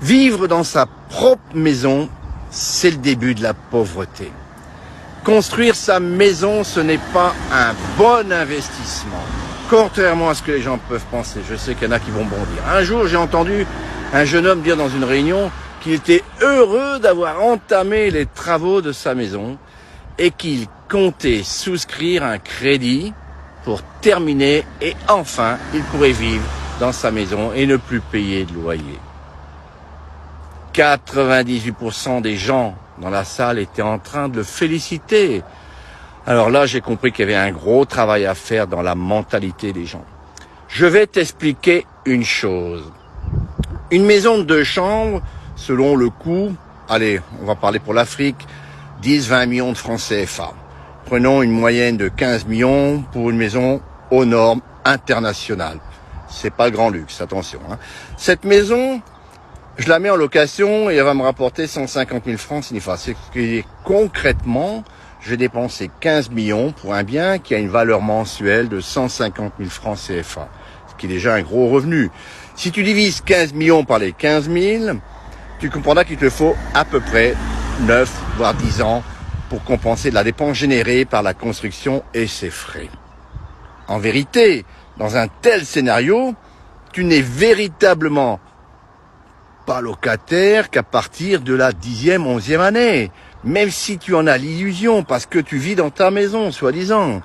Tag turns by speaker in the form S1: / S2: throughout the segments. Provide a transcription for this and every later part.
S1: Vivre dans sa propre maison, c'est le début de la pauvreté. Construire sa maison, ce n'est pas un bon investissement. Contrairement à ce que les gens peuvent penser, je sais qu'il y en a qui vont bondir. Un jour, j'ai entendu un jeune homme dire dans une réunion qu'il était heureux d'avoir entamé les travaux de sa maison et qu'il comptait souscrire un crédit pour terminer et enfin, il pourrait vivre dans sa maison et ne plus payer de loyer. 98% des gens dans la salle étaient en train de le féliciter. Alors là, j'ai compris qu'il y avait un gros travail à faire dans la mentalité des gens. Je vais t'expliquer une chose. Une maison de 2 chambres, selon le coût, allez, on va parler pour l'Afrique, 10-20 millions de francs CFA. Prenons une moyenne de 15 millions pour une maison aux normes internationales. C'est pas grand luxe, attention. Cette maison, je la mets en location et elle va me rapporter 150 000 francs CFA. C'est que concrètement, je vais dépenser 15 millions pour un bien qui a une valeur mensuelle de 150 000 francs CFA, ce qui est déjà un gros revenu. Si tu divises 15 millions par les 15 000, tu comprendras qu'il te faut à peu près 9, voire 10 ans pour compenser la dépense générée par la construction et ses frais. En vérité, dans un tel scénario, tu n'es véritablement pas locataire qu'à partir de la 10e, 11e année, même si tu en as l'illusion parce que tu vis dans ta maison, soi-disant.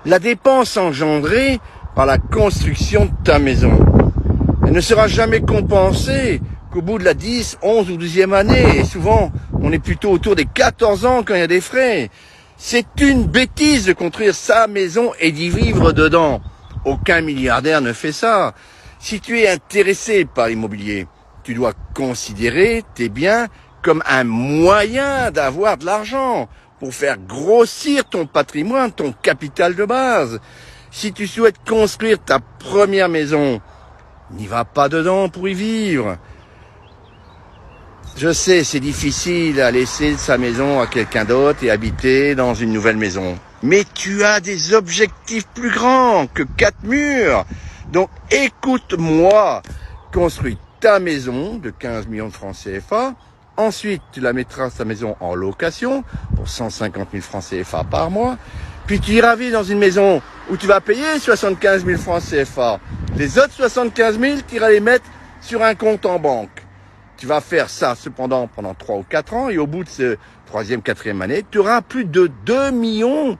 S1: La dépense engendrée par la construction de ta maison, elle ne sera jamais compensée qu'au bout de la 10, 11 ou 12e année. Et souvent, on est plutôt autour des 14 ans quand il y a des frais. C'est une bêtise de construire sa maison et d'y vivre dedans. Aucun milliardaire ne fait ça. Si tu es intéressé par l'immobilier, tu dois considérer tes biens comme un moyen d'avoir de l'argent pour faire grossir ton patrimoine, ton capital de base. Si tu souhaites construire ta première maison, n'y va pas dedans pour y vivre. Je sais, c'est difficile à laisser sa maison à quelqu'un d'autre et habiter dans une nouvelle maison. Mais tu as des objectifs plus grands que 4 murs. Donc écoute-moi, construis ta maison de 15 millions de francs CFA. Ensuite, tu la mettras ta maison en location pour 150 000 francs CFA par mois. Puis tu iras vivre dans une maison où tu vas payer 75 000 francs CFA. Les autres 75 000, tu iras les mettre sur un compte en banque. Tu vas faire ça cependant pendant 3 ou 4 ans et au bout de ce 3e, 4e année, tu auras plus de 2 millions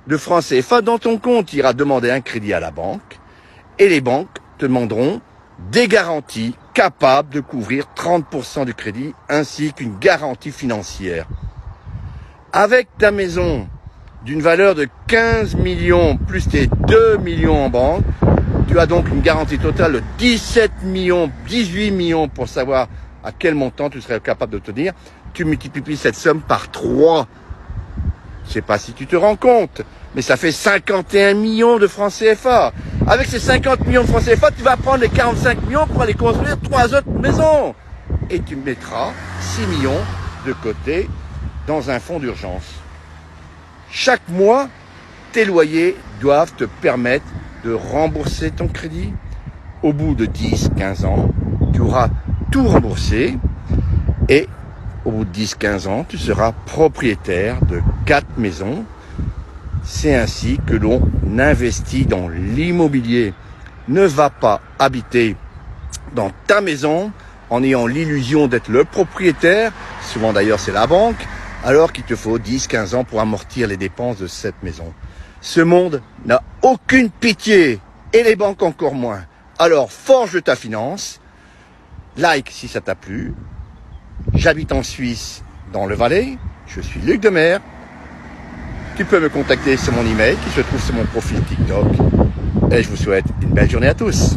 S1: de francs CFA dans ton compte. Tu iras demander un crédit à la banque et les banques te demanderont des garanties capables de couvrir 30% du crédit ainsi qu'une garantie financière. Avec ta maison d'une valeur de 15 millions plus tes 2 millions en banque, tu as donc une garantie totale de 17 millions, 18 millions pour savoir à quel montant tu serais capable d'obtenir. Tu multiplies cette somme par 3. Je sais pas si tu te rends compte, mais ça fait 51 millions de francs CFA. Avec ces 50 millions de francs CFA, tu vas prendre les 45 millions pour aller construire 3 autres maisons. Et tu mettras 6 millions de côté dans un fonds d'urgence. Chaque mois, tes loyers doivent te permettre de rembourser ton crédit. Au bout de 10, 15 ans, tu auras tout remboursé et au bout de 10, 15 ans, tu seras propriétaire de 4 maisons. C'est ainsi que l'on investit dans l'immobilier. Ne va pas habiter dans ta maison en ayant l'illusion d'être le propriétaire, souvent d'ailleurs c'est la banque, alors qu'il te faut 10, 15 ans pour amortir les dépenses de cette maison. Ce monde n'a aucune pitié, et les banques encore moins. Alors forge de ta finance, like si ça t'a plu. J'habite en Suisse, dans le Valais, je suis Luc Demer. Tu peux me contacter sur mon email qui se trouve sur mon profil TikTok. Et je vous souhaite une belle journée à tous.